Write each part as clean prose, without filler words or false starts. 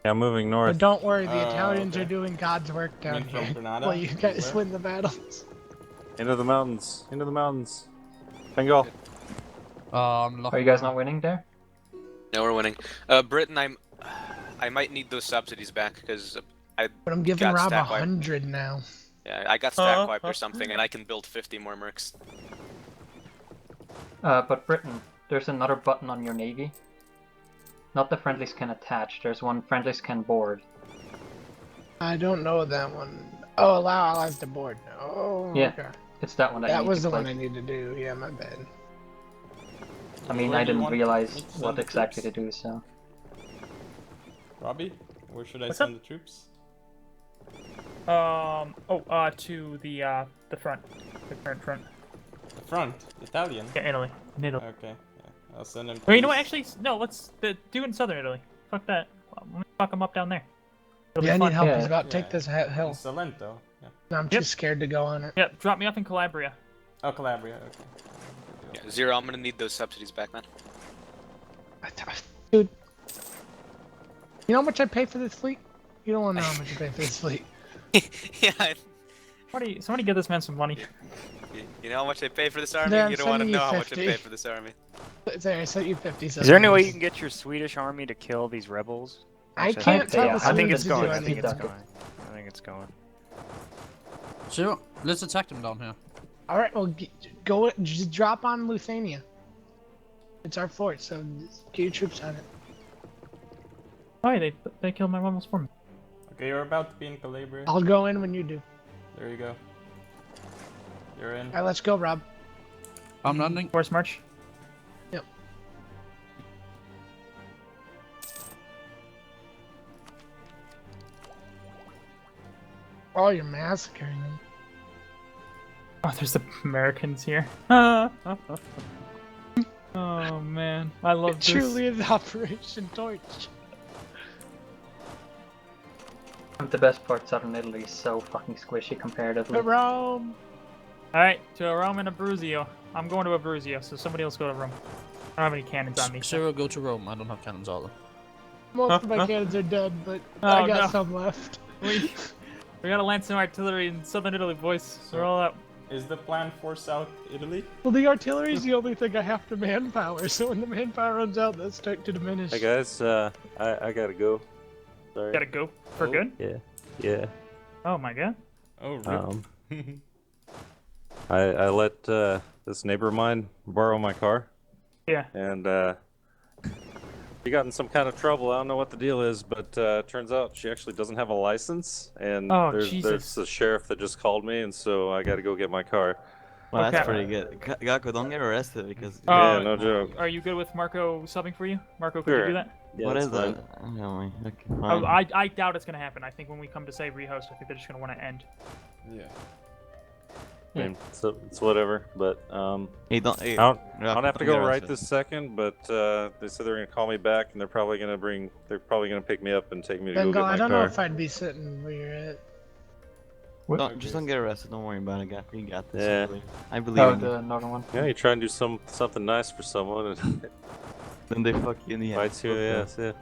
Yeah, I'm moving north. But don't worry, the Oh, Italians okay. are doing God's work down from here. Granada? Well, you guys Where? win the battles. Into the mountains. Into the mountains. Bengal. Are you guys not winning there? No, we're winning. Britain, I might need those subsidies back because I But I'm giving got Rob stack wiped. 100 now. Yeah, I got stack wiped or something, and I can build 50 more mercs. But Britain, there's another button on your navy. Not the friendlies can attach. There's one friendlies can board. I don't know that one. Oh, allow allies to board. Oh, Yeah. okay. It's that one that, That you need was to the play. one I need to do. Yeah, my bad. I mean, Where I do you didn't want realize me to what send the exactly to troops? do, so... Robbie, where should I What's send the troops? To the front. The current front. The front, Italian. Yeah, Italy. In Italy. Okay, yeah. I'll send them. Wait, you know what? Actually, no. Let's do it in southern Italy. Fuck that. Let me fuck them up down there. It'll Yeah, I be need fun. help. Yeah. He's about to Yeah. take this hill. Salento. Yeah. I'm too Yep. scared to go on it. Yeah, drop me off in Calabria. Oh, Calabria. Okay. Yeah, Zero, I'm gonna need those subsidies back, man. Dude. You know how much I pay for this fleet? You don't want to know how much I pay for this fleet. Yeah, Somebody give this man some money. you know how much I pay for this army? There, I'm You don't want to sending you know how much I 50. pay for this army. There, I sent you 50. Is there any way you can get your Swedish army to kill these rebels? I can't tell yeah, the I think Swedes it's to going. do I think anything. it's going. I think it's going. So let's attack them down here. All right, well, go. Just drop on Lithuania. It's our fort, so get your troops on it. Oh, yeah, they killed my rebels for me. Okay, you're about to be in Calabria. I'll go in when you do. There you go. You're in. All right, let's go, Rob. I'm landing. Force march. Yep. Oh, you're massacring them. Oh, there's the Americans here. Oh man, I love It this. truly is Operation Torch. The best part, southern Italy is so fucking squishy comparatively. But Rome. All right, to a Rome and Abruzzo. I'm going to Abruzzo, so somebody else go to Rome. I don't have any cannons on me. so- Zero, go to Rome. I don't have cannons either. Most of my cannons are dead, but Oh, I got no. some left. We gotta land some artillery in southern Italy, boys. We're all out. Is the plan for South Italy? Well, the artillery is the only thing I have to manpower, so when the manpower runs out, that's start to diminish. Hey guys, I gotta go. Sorry. Gotta go for good. Yeah. Oh my god. Oh, rip. I let this neighbor of mine borrow my car, Yeah. and she got in some kind of trouble. I don't know what the deal is, but turns out she actually doesn't have a license, and Oh, there's Jesus. the sheriff that just called me, and so I got to go get my car. Well, Okay. that's pretty good. Gakko, don't get arrested because. Yeah, no joke. Are you good with Marco subbing for you? Marco, could you Sure. do that? Yeah, What that's is fine. that? Anyway, okay, Oh, fine. I doubt it's gonna happen. I think when we come to say rehost, I think they're just gonna want to end. Yeah. I mean, so it's whatever, but Hey, don't. Hey, I don't Gakko, have to don't go get right arrested. this second, but they said they're gonna call me back, and they're probably gonna pick me up and take me to go Bengal, get my I don't know car. if I'd be sitting where you're at. Just don't get arrested. Don't worry about it, Gakko. You got this. Yeah. I believe Oh, in you. the northern one. Yeah, you try and do something nice for someone, and Then they fuck you in the bites you in the ass. Yeah.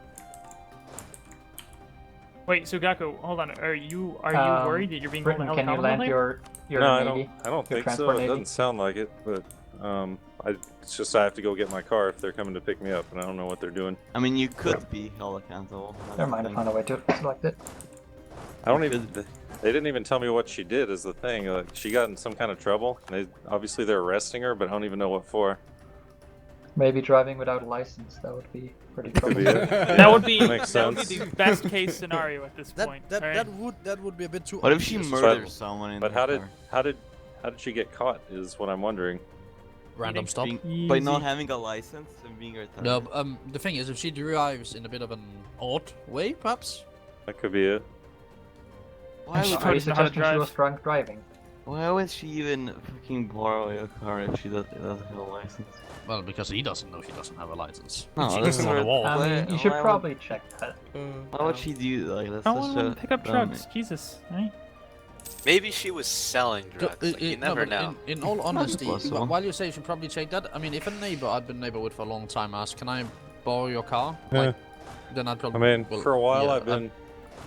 Wait, so Gakko, hold on. Are you worried that you're being Britain, called can you land your No, I navy? don't Your think so. transport It navy? doesn't sound like it, but it's just I have to go get my car if they're coming to pick me up, and I don't know what they're doing. I mean, you could be held accountable. that's Never the mind, I thing. found a way to select it. I don't even. They didn't even tell me what she did. Is the thing. Like, she got in some kind of trouble. Obviously they're arresting her, but I don't even know what for. Maybe driving without a license, that would be pretty Could be troubling. it. That would be Makes that would be sense. the best case scenario at this point. That right? that would be a bit too. What if she obvious. murders someone in But the how car? did she get caught? Is what I'm wondering. Random stop? By not Easy. having a license and being retarded. No, the thing is, if she drives in a bit of an odd way, perhaps. That could be it. Why She would, probably Are you doesn't know how to suggesting she was drive. drunk driving? why would she even fucking borrow a car if she doesn't have a license? Well, because he doesn't know she doesn't have a license. No, She that's just on the not- wall. I mean, you should probably check that. Why would she do like that's I such want to a pick up dumb- trucks. Jesus, right? Maybe she was selling drugs. Like, you No, never but know. In all honesty, possible. while you say you should probably check that, I mean, if a neighbor I've been neighbor with for a long time asks, "Can I borrow your car?" Like, then I'd I probably. mean, well, for a while yeah, I've been,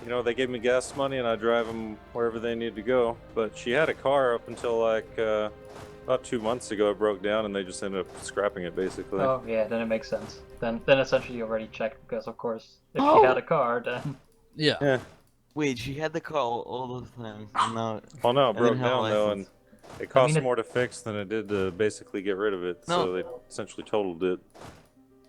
you know, they gave me gas money and I drive them wherever they need to go. But she had a car up until like about 2 months ago. It broke down and they just ended up scrapping it basically. Oh yeah, then it makes sense. Then essentially you already checked because of course if Oh! she had a car then Yeah. Yeah. Wait, she had the car all those times, and now Well, no, it I broke didn't have a down though, and license. it cost it- more to fix than it did to basically get rid of it. So No. they essentially totaled it.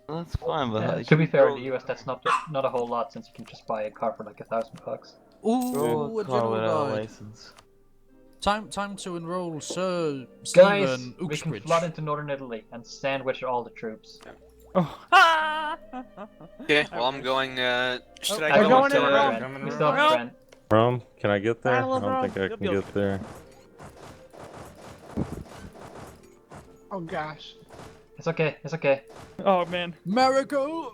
Well, that's fine, but to be fair in drove- the US that's not a whole lot since you can just buy a car for like $1,000. Ooh, drove a a car general without a died. license. Time to enroll Sir Guys, Stephen we can Uxbridge. flood into northern Italy and sandwich all the troops. Oh. Okay, well I'm going. Should I We're go going into in Rome. Coming We around. still have Nope. Trent. Rome, can I get there? Battle I of don't Rome. think I You'll can be get there. Oh gosh. It's okay, it's okay. Oh man. America!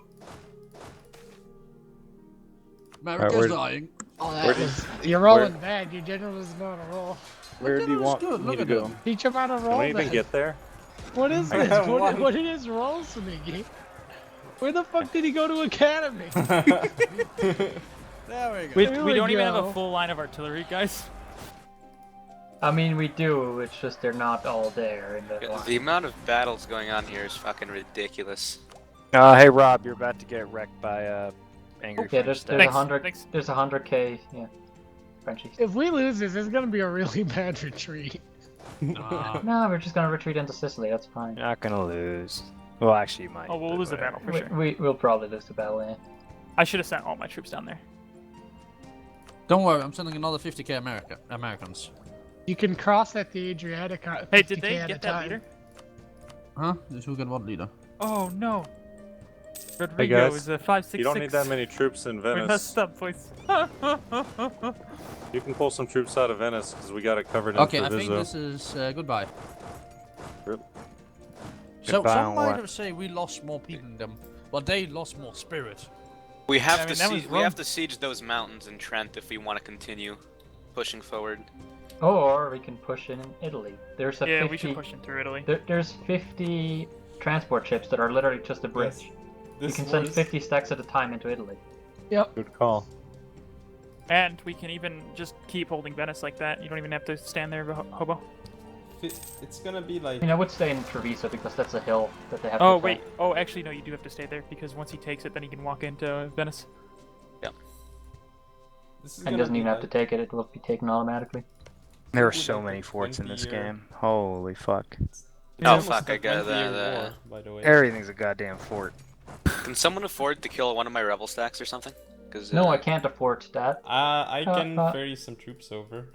America's where- dying. Oh, Where that did- was. You're rolling bad. Your general doesn't know how to roll. Where do you General's want good, me look to at go? him. Teach him how to Can roll. we even then. get there? What is I this? have What, one. what are his rolls, Miggy? Where the fuck did he go to academy? There we go. We There we we don't even have go. a full line of artillery, guys. I mean we do, it's just they're not all there in the line. The amount of battles going on here is fucking ridiculous. Hey Rob, you're about to get wrecked by angry Yeah, French there's staff. Thanks, 100 thanks. there's 100k, yeah. Frenchies. If we lose this, it's gonna be a really bad retreat. Nah. No, we're just gonna retreat into Sicily, that's fine. You're not gonna lose. Well, actually, you might. Oh, we'll but lose the whatever. battle for sure. We'll probably lose the battle, yeah. I should have sent all my troops down there. Don't worry, I'm sending another 50k Americans. You can cross at the Adriatic. Hey, did 50K they at a get that time. leader? Huh? Who got what leader? Oh no. Rodrigo guys, is a 566. You don't need that many troops in We Venice. messed up, boys. You can pull some troops out of Venice because we got it covered in Okay, I think Treviso. this is goodbye. Yep. So Goodbye some on might what? have say we lost more people than them, but they lost more spirit. We have I mean, to that was siege. We have Rome. to siege those mountains in Trent if we want to continue pushing forward. Or we can push in Italy. There's a Yeah, 50, we should push in through Italy. there's 50 transport ships that are literally just a bridge. You This can send was- 50 stacks at a time into Italy. Good call. And we can even just keep holding Venice like that. You don't even have to stand there, hobo. It's gonna be like. I mean, I would stay in Treviso because that's a hill that they have Oh to wait. Oh, actually no. You do have to stay there because once he takes it, then he can walk into Venice. This is And gonna doesn't be even have to like- take it, it will be taken automatically. There are This is so like many a forts in this 20-year game. Holy fuck. It's Oh, almost fuck, a I got 20-year that, war, by the way. Everything's a goddamn fort. Can someone afford to kill one of my rebel stacks or something? Because No, I can't afford that. I can Uh, ferry some troops over.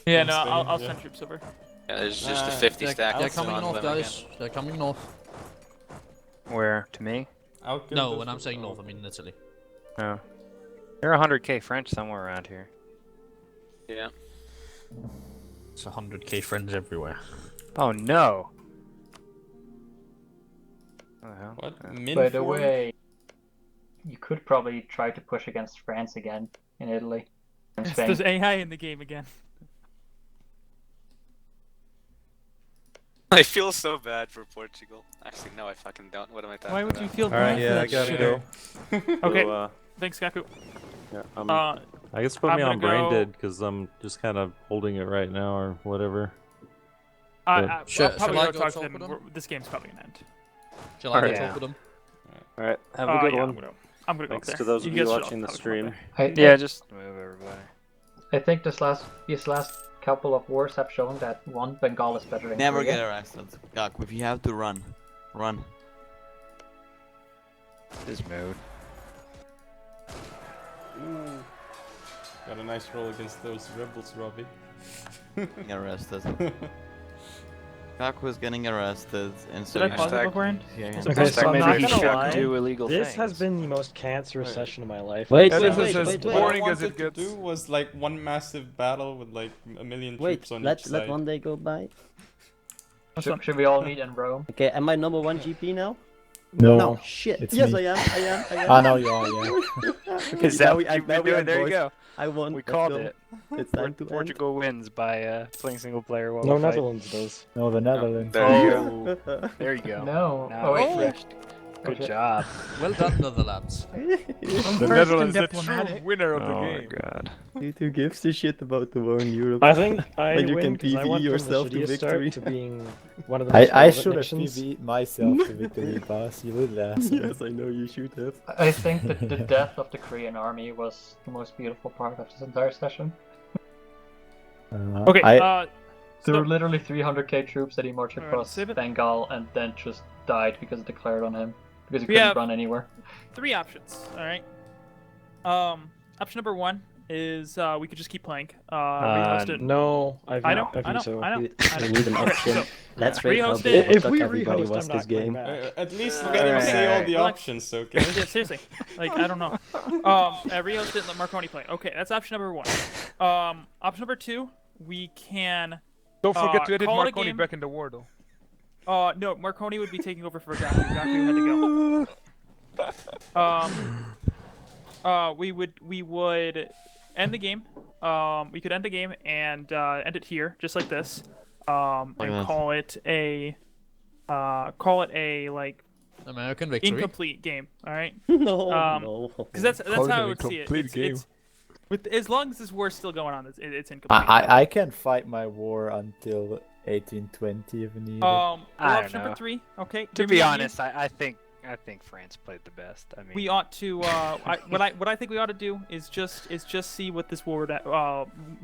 Yeah, from no, Spain, I'll yeah. send troops over. Yeah, there's just a Nah, 50 they're- stack. They're I'll coming send north, them guys. They're coming north. Where? To me? I'll kill No, the when I'm troops. saying Oh. north, I mean Italy. Oh. There are 100k French somewhere around here. Yeah. It's 100k friends everywhere. Oh no! What the hell? What? Uh, Min By the 40? way, you could probably try to push against France again in Italy and Spain. There's AI in the game again. I feel so bad for Portugal. Actually, no, I fucking don't. What am I talking Why would about? you feel All right, bad yeah, I for that gotta shitter? go. Okay, So, thanks, Gaku. yeah, Uh, I guess put I'm me on gonna brain go- dead because I'm just kind of holding it right now or whatever. I'll Shall probably I go go talk to talk them. with them? This game's probably gonna end. Shall I go Alright. talk with them? All right, have a Uh, good yeah, one. I'm gonna go Thanks up to there. those of guys you should watching all the talk stream. about there. Yeah, just move everybody. I think these last couple of wars have shown that one, Bengal is better than Never Korea. get arrested. Gak, if you have to run, run. Just move. Ooh. Got a nice roll against those rebels, Robbie. Get arrested. Gak was getting arrested, and so Did I you pause it have- beforehand? Yeah, yeah. Okay, so I'm maybe not you gonna shouldn't lie. do illegal This things. has been the most cancerous session of my life. Wait, I'd wait, say. wait, What wait, I wait. wanted Boring as it to gets. do was like one massive battle with like a million Wait, troops on let each side. one day go by. What's up? Should we all meet in Rome? Okay, am I number one GP now? No. Shit. It's Yes, me. I am. I know you are, yeah. Is that Now what we- you've now been we doing? end, There you boys. go. I won. We Let's called go. it. It's time to end. Portugal wins by playing single player while No, we fight. Netherlands does. No, the Netherlands. There you go. Oh, there you go. No. Now Oh, wait, we yeah. switched. Good job. Well done, Netherlands. I'm The first Netherlands and is the true diplomatic. winner of the Oh my game. god. Who gives a shit about the war in Europe? I think I When you win can because I PvE went from the yourself to shittiest victory. start to being one of the most I relevant should have nations. PvE'd myself to victory pass, you little asshole. Yes, I know you should have. I think that the death of the Korean army was the most beautiful part of this entire session. Okay, There so- were literally 300k troops that he marched Alright, across save it. Bengal and then just died because it declared on him. Because he We couldn't have- run anywhere. 3 options. All right. Option number 1 is we could just keep playing. Rehost it. No, I know. I think so. I know. We need an Okay, option. so Let's rate how rehost big it. of If a we cock everybody rehost, was I'm this not playing game. back. At least Alright. let him Okay, say all alright, the relax. options, okay? Yeah, seriously. Like I don't know. Rehost it and let Marconi play. Okay, that's option number 1. Option number 2, we can. Don't forget to edit call it a Marconi game. back in the war, though. No, Marconi would be taking over for Gaku. Gaku had to go. We would end the game. We could end the game and end it here, just like this. And God. call it a like American victory. incomplete game. All right. No, no. Because that's Call it how I an would see it. incomplete game. With as long as this war's still going on, it's incomplete. I can fight my war until 1820 if needed. Well, I don't option number know. 3. Okay. To give be me a honest, I think France played the best. I mean, we ought to. What I think we ought to do is just see what this war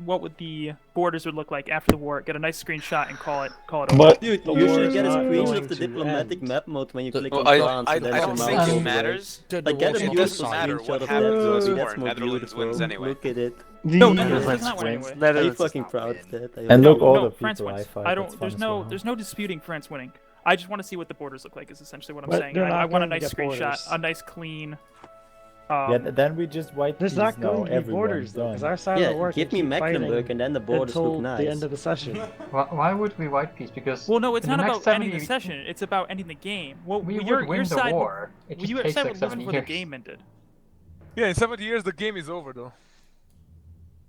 what would the borders would look like after the war. Get a nice screenshot and call it over. But Dude, the you war should is get a not screenshot going of the to diplomatic end. map mode when you click Well, on France. I and then don't it's think mouse it over. matters. Like, get a It beautiful doesn't matter screenshot what of happens in that. this That's war. more Netherlands beautiful. wins anyway. Look at it. No, The- Netherlands does Netherlands not win wins. anyway. Are you Netherlands does fucking not proud win. of that? And No, look, all no, the France people I wins. fight, I that's don't. fun There's as no. well. There's no disputing France winning. I just want to see what the borders look like. Is essentially what I'm But saying. they're I not want a going to nice get screenshot, borders. a nice clean. Yeah, then we just white There's peace not now, going to be everyone's borders, though, because done. our side of Yeah, the war give can me keep Mecklenburg fighting and then the borders until look nice. the end of the session. Why would we white peace? Because Well, no, it's in the not next about ending 70 the session. It's about ending the game. Well, we your would win the side. war. It Well, just your takes side like would win 70 before years. the game ended. Yeah, in 70 years the game is over, though.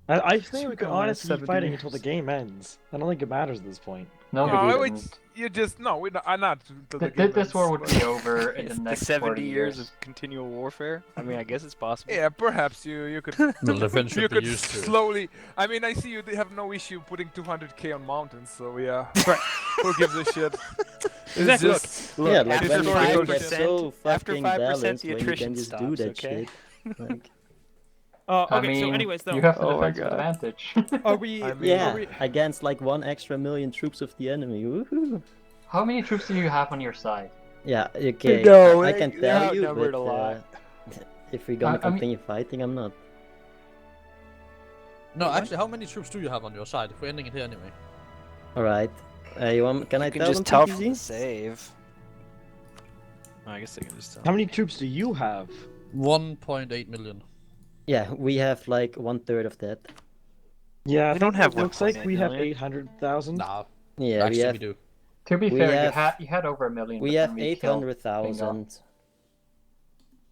I think we could Go on, honestly keep 70 fighting years. until the game ends. I don't think it matters at this point. No, No, we it's- didn't. You just no, we're not. I'm not. Until the Th- game This war ends. would be over in the the next 70 40 years of continual warfare. I mean, I guess it's possible. Yeah, perhaps you could. Well, the French you should be could used to it. slowly. I mean, I see you have no issue putting 200k on mountains, so yeah. Right. Who gives a shit? It's Exactly. just Yeah, like after when the game 5%, gets so after fucking 5% balanced the when you attrition can just do stops, that okay? shit. Like, Okay. I mean, so, anyways, though, you have the Oh my defensive God. advantage. are we? I mean, yeah, Are we... against like 1 extra million troops of the enemy. Woohoo! How many troops do you have on your side? Yeah, okay. No, I can they're tell you, outnumbered but a lot. if we're gonna I mean- continue fighting, I'm not. No, actually, how many troops do you have on your side? If we're ending it here anyway. All right. You want? Can I You can tell just them tell from PPZ? the save. Oh, I guess they can just tell. how many troops do you have? 1.8 million. Yeah, we have like 1/3 of that. Yeah, I We don't think have it looks like 1.8 we have million. 800,000. Nah, Yeah, actually we have we do. To be We fair, have- you had over 1 million. we but have then we killed 800,000.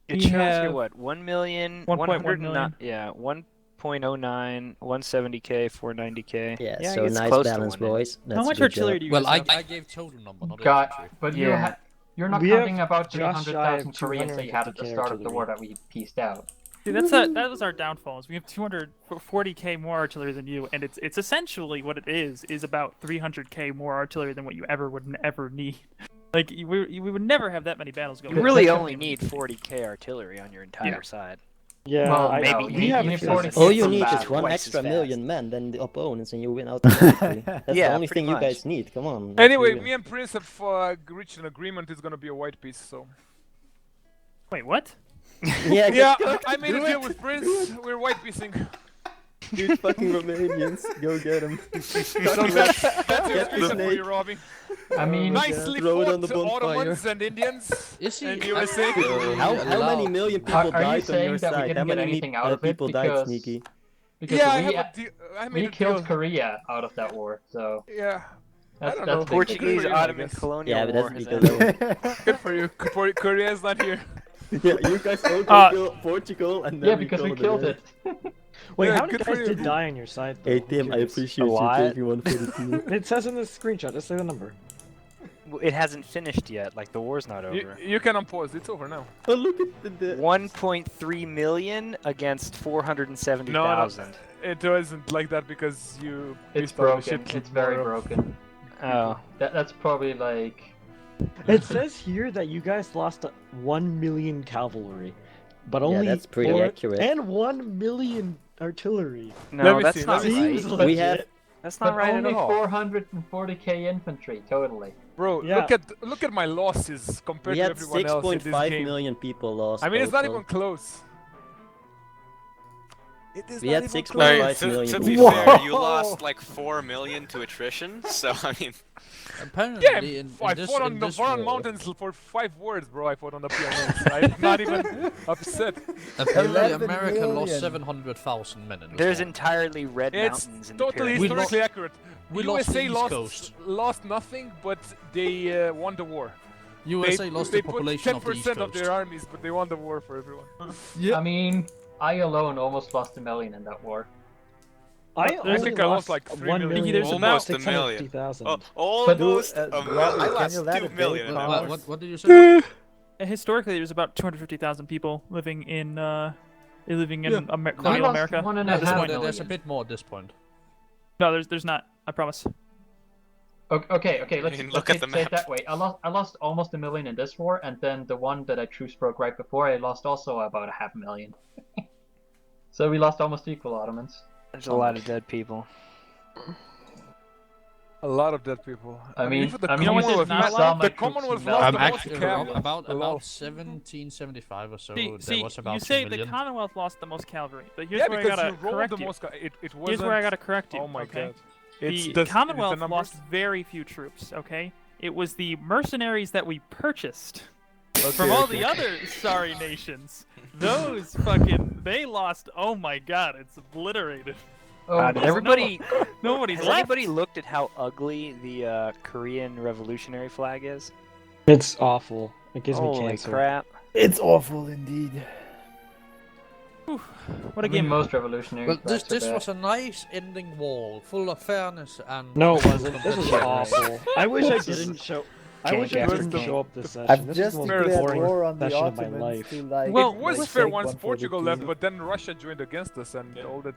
It We shows you have what 1 million, 1.1 million. yeah, 1.09, 170k, 490k. Yeah, I so guess nice close to balance, 1 million. boys. That's How a much good artillery job. do you Well, guys I have? gave total number, not Got, infantry. but Yeah. you're not We have counting about the just shy of 100,000 Koreans that you had at the 250K start of the war artillery. that we pieced out. See, that was our downfalls. We have 240k more artillery than you, and it's essentially what it is about 300k more artillery than what you would ever need. Like we would never have that many battles going. You on. really Like, only need 40k artillery on your entire Yeah. side. Yeah, Well, I, maybe we have you need 40. 40. All you It's need about is 1 twice as extra fast. million men than the opponents, and you win automatically. That's the Yeah, only pretty thing you much. guys need. Come on. let's Anyway, do it. me and Prince have reached an agreement. It's gonna be a white piece. So Wait, what? Yeah, yeah, go- I made a do deal it. with Prince. We're white piecing. Dude, fucking Romanians, go get them. So that's your Get screenshot the for snake. you, Robbie. I mean, Nicely Throw it on fought, the bonfire. Ottomans and Indians. Is he? And USA. How many million people Are you died on saying your that we side? didn't How get many anything out of it people died, because- Sneaky? because Yeah, I we, have a deal. I made we a killed deal. Korea out of that war, so Yeah, that's don't that's know. big. Portuguese for you, I Ottoman guess. colonial Yeah, but war that's has because ended. good for you. Korea is not here. yeah, you guys all Uh, kill Portugal and then Yeah, because we killed it. Wait, Yeah, how many good for guys you. did die on your side? Though? Hey I'm Tim, I curious. appreciate A you lot. taking one for the team. It says in the screenshot. Just say the number. It hasn't finished yet. Like the war's not over. You can unpause. It's over now. Oh, look at the 1.3 million against 470,000. It wasn't like that because you. It's probably broken. should It's keep very more of- broken. Oh. That's probably like. It says here that you guys lost 1 million cavalry, but Yeah, only that's pretty 4 accurate. and 1 million artillery. No, that's not Seems right. legit. We have That's not But right only at all. 440k infantry totally. Bro, Yeah. look at my losses compared we to had everyone else in this 6.5 game. million people lost. I mean, it's not total. even close. It is We not had even 6.5 close. Alright, million to be people. fair, you lost like 4 million to attrition, so I mean... Apparently, Yeah, in this, fought on in the this Voron war, Mountains for 5 words, bro. I fought on the PMS. I'm not even upset. apparently 11 America lost million. 700,000 men in this There's war. entirely red It's mountains in the totally Pyrenees. historically accurate. we lost the USA East Coast. lost nothing, but they won the war. USA lost the population put of the East 10% Coast. of their armies, but they won the war for everyone. I mean, I alone almost lost 1 million in that war. I only think I lost like 3 1 million. million. There's Almost a million. 650,000. Oh, But- almost Dude, a million. Robbie, I can lost you let 2 it million in go? that war. What did you say? Historically, there's about 250,000 people living in Yeah. colonial lost America. 1.5 at this point. million. There's a bit more at this point. No, there's not. I promise. Okay, let's, mean, let's look say, at the say it map. that way. I lost almost 1 million in this war, and then the one that I truce broke right before, I lost also about 500,000. So we lost almost equal Ottomans. There's a lot of dead people. A lot of dead people. I mean, even the I mean, you know what, Commonwealth, there's not the some, like, Commonwealth troops lost in the Belgium. most Actually, cavalry. about Hello. 1775 or so, See, there was about you 2 say million. the Commonwealth lost the most cavalry, but here's Yeah, where I because gotta you rolled correct the you. most. It wasn't. Here's where I gotta correct you. Oh my okay? god. It's The the Commonwealth numbers. lost very few troops. Okay, it was the mercenaries that we purchased from all the other sorry nations. Those fucking they lost. Oh my god, it's obliterated. Oh, Did everybody? Nobody's Has left. anybody looked at how ugly the Korean revolutionary flag is? It's awful. It gives me Holy cancer. crap! It's awful indeed. What I a mean, game. most revolutionary But this flags are bad. was a nice ending war, full of fairness and. No, it wasn't. This was competitive. awful. I wish I didn't show. I wish I after didn't gank. show up this session. I've This just is the most declared boring war on the session of my Ottomans life. to like. Well, It was like, fair take once one for Portugal the left, team. but then Russia joined against us, and all that.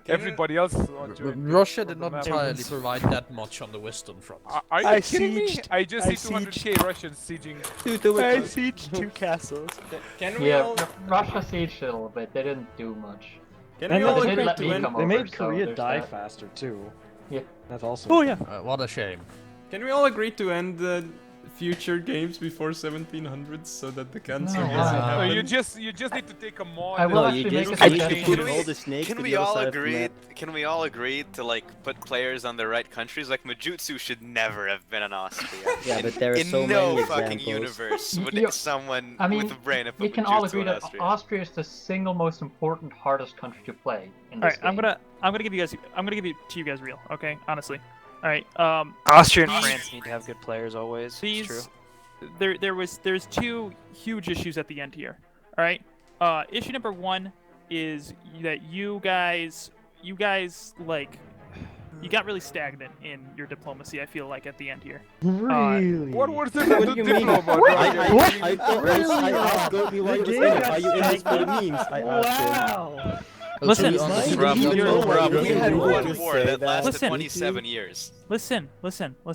Can Everybody else joined. Russia on did the not map. entirely provide that much on the western front. Are you I kidding me? sieged- I just I see 200k Russians sieging. I sieged 2 castles. Can we Yeah, all... Russia sieged a little bit. They didn't do much. Can And we all they did agree let to me end... come They over, made so Korea there's die that. faster too. Yeah. That's also. Oh yeah. What a shame. Can we all agree to end the future games before 1700s so that the cancer No. doesn't So happen? you just need to take a mod. I will No, and- you actually just make a need to suggestion. put all the snakes Can to we the other all side of the agree? map. Can we all agree to like put players on the right countries? Like Majutsu should never have been in Austria. Yeah, in, but there are in so no many fucking examples. universe would You- someone I mean, with a brain have We put can all Majutsu agree in that Austria. Austria is the single most important, hardest country to play in All this right, I'm game. gonna give it to you guys real. Okay, honestly. All right. Austria and France need to have good players always. It's true. There's 2 huge issues at the end here. All right. Issue number 1 is that you guys like you got really stagnant in your diplomacy. I feel like at the end here. Really? What was there What to do you mean? about? I asked Goatme why he was in it. Are you in this for the memes? I asked him. Wow. Listen, To be honest, Rob, you're- we We had had one to war say that lasted Listen. 27 years. listen.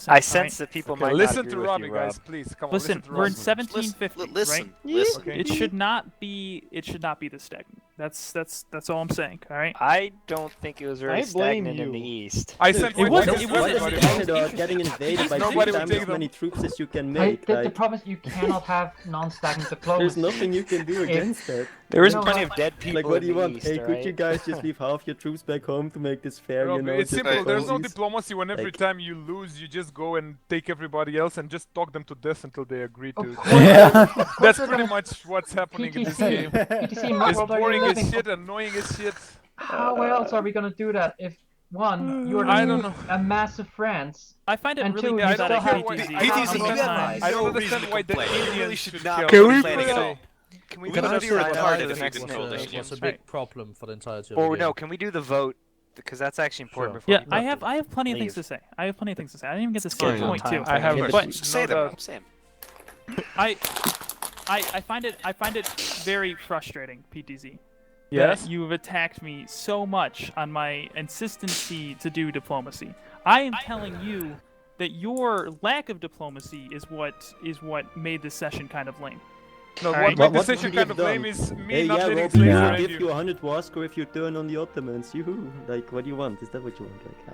I sense that people might Listen not to agree with Robbie, you, guys, Rob. please. Come on, Listen, to we're in Robbie. 1750, Listen, right? listen. Okay. It should not be this stagnant. That's all I'm saying. All right. I don't think it was very I blame stagnant in the you. east. I sent It my wasn't- text it to wasn't- What is everybody. Canada getting invaded by Nobody 3 would times take as them. many troops as you can Hey, make? the Like, problem is you cannot have non-stagnant diplomacy. there's nothing you can do against that. There was No, plenty no. of dead people Like, what in do you the want? east, Hey, could you alright? guys just leave half your troops back home to make this fair? Rob, You know, it's just simple. There's no because- diplomacy when every like- time you lose, you just go and take everybody else and just talk them to death until they agree to. Of That's pretty much what's happening in this game. PTC, in what It's world are you boring as living? shit, annoying as shit. How else are we gonna do that if one, you're I don't know. a massive France, I find it and really two, weird you that still I have hate why- PTZ. I don't PTZ, understand you have Sometimes- I don't no understand reason why to the complain. You really Indians should should not kill be us. complaining at all. Can we Can do I the be side retarded by if the you next control one? this shit. was a big Right. problem for the entirety of Or the no, game. can we do the vote because that's actually important Sure. before Yeah, people I have plenty of things leave. to say. I have plenty of things to say. I didn't even get to Sorry, say no point time. two. I have But no say them. doubt. Say 'em. I find it very frustrating, PTZ. Yes. That you have attacked me so much on my insistency to do diplomacy. I am telling you that your lack of diplomacy is what made this session kind of lame. No, Alright. what made the What session would you kind have of lame done? is me Hey, not yeah, letting Rob, slaves I'll around give you. you 100 war score if you turn on the Ottomans. Yoo-hoo. Like, what do you want? Is that what you want? Like, I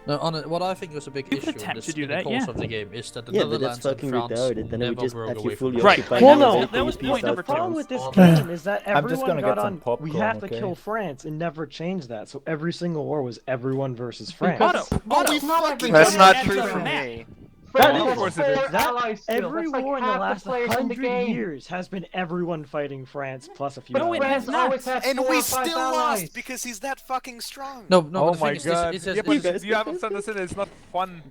don't know. No, what I think was a big You could issue in, attempt this, to do in that, the course yeah. of the game is that the Yeah, but that's Netherlands and fucking France retarded. Then we never just broke have away you from fully Right. occupied. Well, and no, everything that was is point peaced number out. two. problem with this Okay. game is that I'm just everyone gonna got get some on. We popcorn, have to okay? kill France and never change that. So every single war was everyone versus France. That's not true for me. That Of is course it is. allies still. every That's like war in the half last players in the 100 game. years has been everyone fighting France plus a few. No, it allies. has not. always had And 4 we or 5 still allies. lost because he's that fucking strong. No, no. Oh but the my thing is, god. this, Yeah, this, but this, you have to understand it's not fun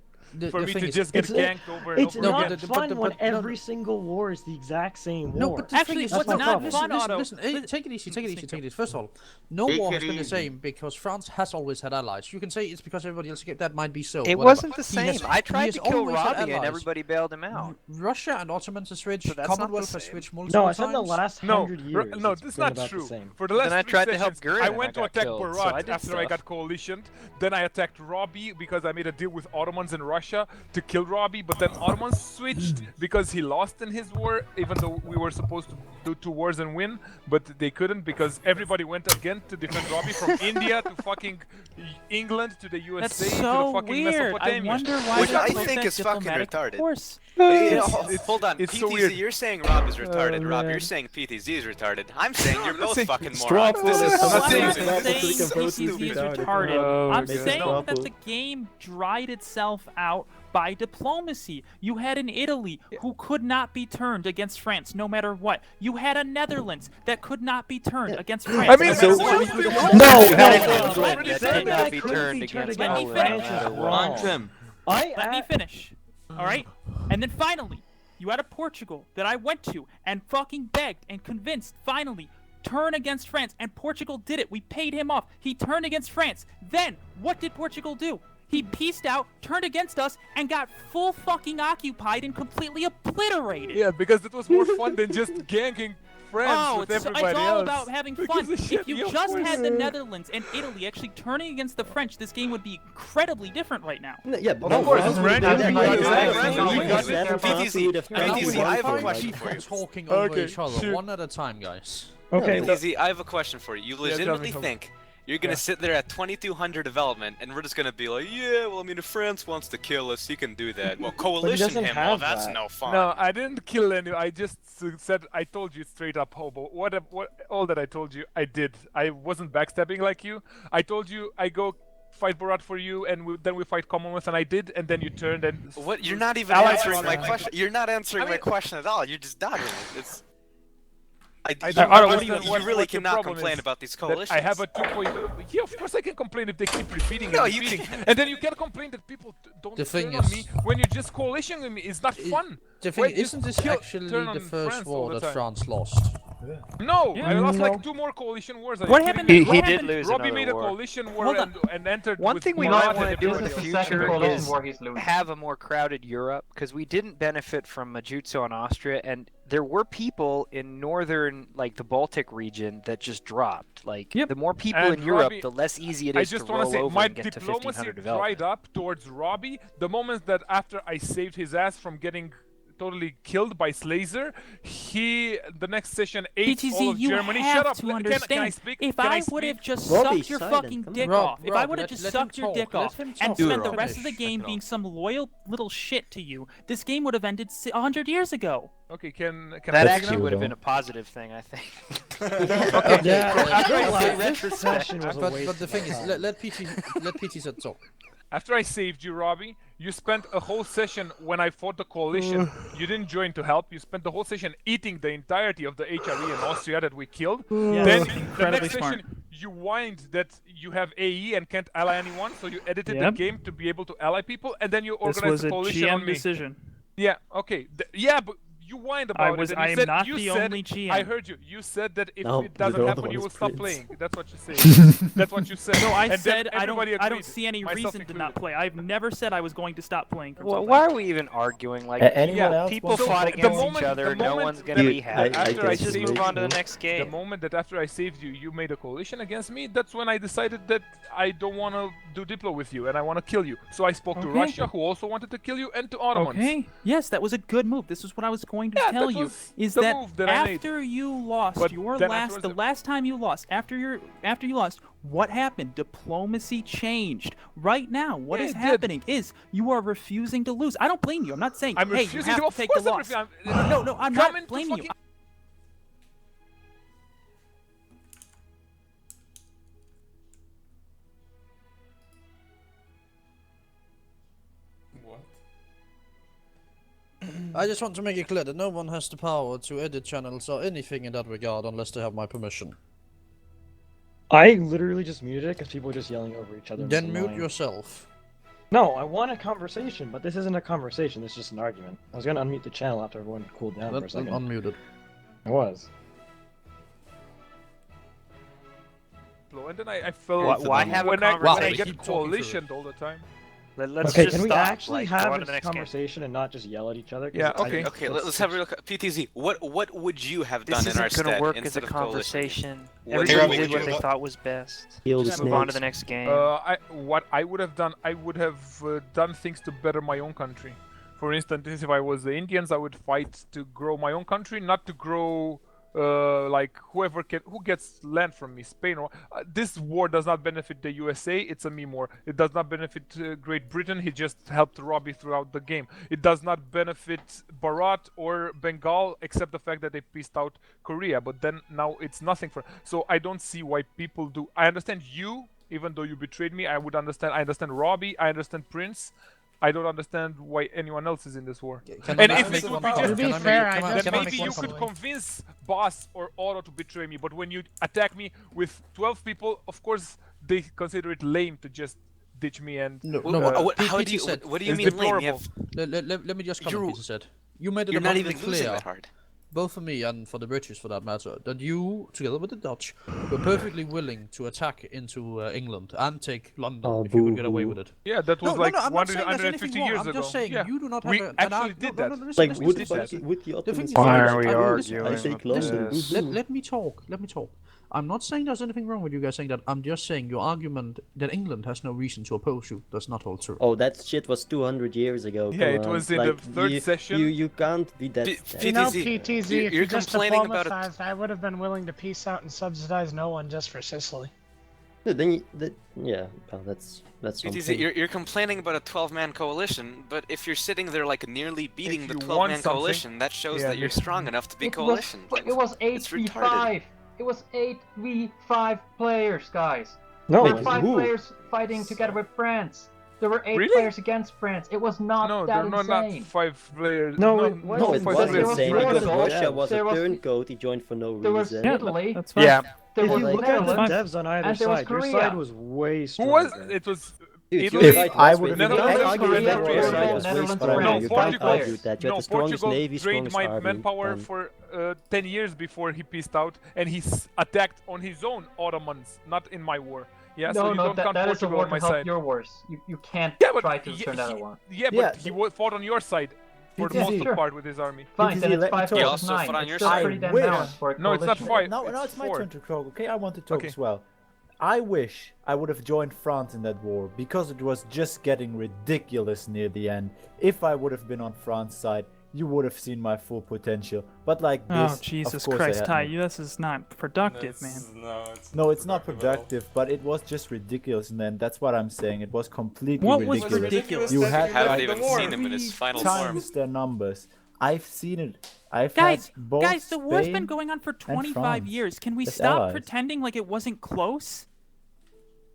for the me thing to is- just get It's- ganked over and It's over No, not again. fun when but no, every single war is the exact same war. No, but the Actually, thing is, what's no, not listen, fun, listen, Otto- listen, hey, take it easy, take it easy, take it easy. First of all, no war has been the same because France has always had allies. You can say it's because everybody else escaped. That might be so. It whatever. wasn't the He same. has- I he tried has to kill always had Robbie and allies. everybody bailed him out. Russia and Ottomans have switched. So that's not the Commonwealth has same. switched multiple No, I times. said the last No, 100 years. no, it's that's been not about true. The same. For the last Then I three tried to help sessions, Gurren I and I went to got attack killed, so I Berat did after I stuff. got coalitioned. Then I attacked Robbie because I made a deal with Ottomans in Russia to kill Robbie. But then Ottomans switched because he lost in his war, even though we were supposed to do 2 wars and win. But they couldn't because everybody went again to defend Robbie from India to fucking England to the USA That's to the so fucking weird. I Mesopotamia. wonder why Which they I took think that is fucking diplomatic retarded. course. Hold on, it's PTZ, so weird. you're saying Rob is retarded. Oh, Rob, man. you're saying PTZ is retarded. I'm saying you're both saying fucking straw morons. This poll. is I'm so not I'm saying not stupid. that. saying It's like a PTZ is vote is retarded. Oh, I'm God. saying Straw that poll. the game dried itself out by diplomacy. You had an Italy who could not be turned against France no matter what. You had a Netherlands that could not be turned against France. I mean, no so matter what. That cannot be turned against Let me Poland. finish. no matter what. Antrim. Let me finish. Alright? And then finally, you had a Portugal that I went to and fucking begged and convinced, finally, turn against France. And Portugal did it. We paid him off. He turned against France. Then, what did Portugal do? He pieced out, turned against us, and got full fucking occupied and completely obliterated. Yeah, because it was more fun than just ganking France Oh, with it's everybody all else. about having Who fun. gives a shit? If you Yeah, of just course. had the Netherlands and Italy actually turning against the French, this game would be incredibly different right now. Yeah, but Of course, France it's would random. have You been got like it. that. You You got just it. said France PTZ, would have PTZ, taken I have a one question fight, for you. like- Talking over Okay, each other, shoot. one at a time, guys. Okay. PTZ, I have a question for you. You tell me, legitimately Hope. think you're gonna sit there at 2200 development and we're just gonna be like, yeah, well, I mean, if France wants to kill us, he can do that. Well, coalition doesn't him, well, have that's that. no fun. No, I didn't kill any. I just said I told you straight up, hobo. What all that I told you, I did. I wasn't backstabbing like you. I told you I go fight Borat for you, and then we fight Commonwealth, and I did, and then you turned and. What? You're not even Allies answering my fought. question. You're not answering I my mean- question at all. You're just dodging it. It's. I don't Otto, what understand do you really what your cannot problem complain is. about these That coalitions. I have a 2 point. Yeah, of course I can complain if they keep repeating No, and you repeating. can't. And then you can complain that people don't The thing turn on is- me when you're just coalition with me. It's not fun. The thing Wait, isn't just this kill- actually turn the on first France all war the that time. France lost? No, Yeah. I lost No. like 2 more coalition wars. Are you What kidding happened- me? what He did happened- lose Robbie another made a war. coalition war Hold on. and entered One with thing we Murat might and want to do in everybody the else. This is the second future coalition is war he's losing. have a more crowded Europe, because we didn't benefit from Majutsu and Austria, and there were people in northern, like the Baltic region, that just dropped. Like, Yep. the more people And in Europe, Robbie, the less easy it I is to just want to roll say, over my and get to diplomacy 1500 dried development. up towards Robbie the moment that after I saved his ass from getting totally killed by Slazer, he the next session ate all PTZ, of you Germany. have Shut up. to Can I understand. speak? If Can I speak? would have just Robbie, sucked your silent, fucking come on. dick Rob, off, if Rob, I would have let- just let him sucked your talk, dick let off him and talk. spent Rob. the rest of the Finish, game Rob. being some loyal little shit to you, this game would have ended 100 years ago. Okay, can That I That's actually true, would have though. been a positive thing, I think. Okay. Yeah, After I like, saved- this session was a But waste the of thing my is, time. let PT talk. After I saved you, Robbie, you spent a whole session when I fought the coalition. You didn't join to help. You spent the whole session eating the entirety of the HRE in Austria that we killed. Yeah, Then that's the incredibly next smart. session, you whined that you have AE and can't ally anyone, so you edited Yep. the game to be able to ally people, and then you This organized was a a coalition on GM me. decision. Yeah, okay. Yeah, but you whined about it. And I you am said, not you the said, only GM. I heard you. You said that if No, it doesn't the happen, other you one will is stop Prince. playing. That's what you say. That's what you said. No, I And said then I don't. everybody I don't agreed, see any myself reason to not included. play. I've never said I was going to stop playing. For Well, something. why are we even arguing? Like, anyone else people want to fought talk against about each it? other. No one's gonna that- be happy. after I Let's just saved move you- on to the next game. The moment that after I saved you, you made a coalition against me, that's when I decided that I don't want to do Diplo with you and I want to kill you. So I spoke to Okay. Russia, who also wanted to kill you, and to Ottomans. Okay. Yes, that was a good move. This is what I was going to Yeah, tell that you. was Is the that, move that I made. after you lost But your then last, afterwards- the last time you lost, after you lost, what happened? Diplomacy changed. Right now, what Yeah, is it did. happening is you are refusing to lose. I don't blame you. I'm not saying, I'm hey, you refusing have to, to of take course the I'm loss. refusing. No, I'm Come not into blaming you. fucking- What? I just want to make it clear that no one has the power to edit channels or anything in that regard unless they have my permission. I literally just muted it because people were just yelling over each other. and it was Then mute annoying. yourself. No, I want a conversation, but this isn't a conversation. This is just an argument. I was gonna unmute the channel after everyone cooled down for a Then second. unmuted. I was. And then I felt Why have a when I conversation? get coalitioned all the time. Let's Okay, just can we stop. actually Like, go have on to this the next game. conversation and not just yell at each other? 'Cause Yeah, I- okay. Okay, let's have a real PTZ. What would you have done This in our isn't going stead to work as a instead of coalition? conversation. What Everybody would did what you- they thought was best. Kill the Just move on to snakes. the next game. What I would have done, I would have done things to better my own country. For instance, if I was the Indians, I would fight to grow my own country, not to grow like who gets land from me, Spain or this war does not benefit the USA. It's a meme war. It does not benefit Great Britain. He just helped Robbie throughout the game. It does not benefit Bharat or Bengal, except the fact that they pieced out Korea. But then now it's nothing for. So I don't see why people do. I understand you, even though you betrayed me. I would understand. I understand Robbie. I understand Prince. I don't understand why anyone else is in this war. Can And I if make it one would be comment? just To be Can I fair, make- I can I- just then can I maybe make you one could comment? convince Boss or Otto to betray me. But when you attack me with 12 people, of course they consider it lame to just ditch me and. No, Well, no. how PT do you? said, What do you it's mean lame? You deplorable. have, let me just comment, You're- Peter said. You made it you're not abundantly even losing clear, that hard. both for me and for the British for that matter, that you, together with the Dutch, were perfectly willing to attack into England and take London Oh, if you could get away boo-hoo. with it. Yeah, that was like I'm not saying there's 150 anything wrong. years I'm ago. just saying yeah. you do not have we an actually no, did no, that. no, no, listen, Like listen, with, listen, the listen. with the The thing Ottomans. is, Why listen, are we listen, arguing I take about London. this? Let me talk. Let me talk. I'm not saying there's anything wrong with you guys saying that. I'm just saying your argument that England has no reason to oppose you does not hold true. Oh, that shit was 200 years ago. Yeah, come it on. was in like, the third session. You can't be that. You know, PTZ, PTZ, if you're you just complaining about diplomatized, I would have been willing to peace out and subsidize no one just for Sicily. No, then yeah, well, that's PTZ, something. you're complaining about a 12-man coalition, but if you're sitting there like nearly beating If the you want 12-man something- coalition, that shows Yeah, that you're this- strong enough to be It coalition. was 8v5. It was 8v5 players, guys. No, There were Wait, 5 who? players fighting together with France. There were 8 Really? players against France. It was not No, that they're not insane. 5 players. No, no, it wasn't. No, it five wasn't There players. was insane Portugal, because Russia was there a was- turncoat. He joined for no There was reason. Yeah, Italy. that's fine. Yeah. There If was you look at the Netherlands. devs on either and there was side, your Korea. side was way Who stronger. was? It was. Dude, Italy- your If side I was would way- have you been- can't Netherlands, argue with that. Korea, Your side Portugal, was way Netherlands, stronger. France. You No, can't Portugal. argue with that. You had No, the strongest Portugal navy, drained strongest my army. manpower for 10 years before he pieced out, and he attacked on his own Ottomans, not in my war. Yeah, so No, you no, don't count that is a Portugal war on to my help side. your wars. You can't Yeah, but try to he- turn that he- war. Yeah, Yeah, but he fought on your side for the PTZ. most Sure. part with his army. Fine, then PTZ, it's let me 5 talk. He versus also 9. fought on It's your still side. pretty damn wish- balanced for a No, it's not coalition. 5. No, it's it's my 4. turn to talk. Okay, I want to talk Okay. as well. I wish I would have joined France in that war because it was just getting ridiculous near the end. If I would have been on France's side, you would have seen my full potential. But like this, Oh, Jesus of course Christ, I Ty, had this is not productive, man. no, it's not productive, but it was just ridiculous, man. That's what I'm saying. It was completely What was ridiculous. ridiculous? You that had you haven't left even the war? seen him in his final times form. their numbers. I've seen it. I've Guys, had both guys, the war's Spain been going on for and 25 France years. Can we as stop allies. pretending like it wasn't close?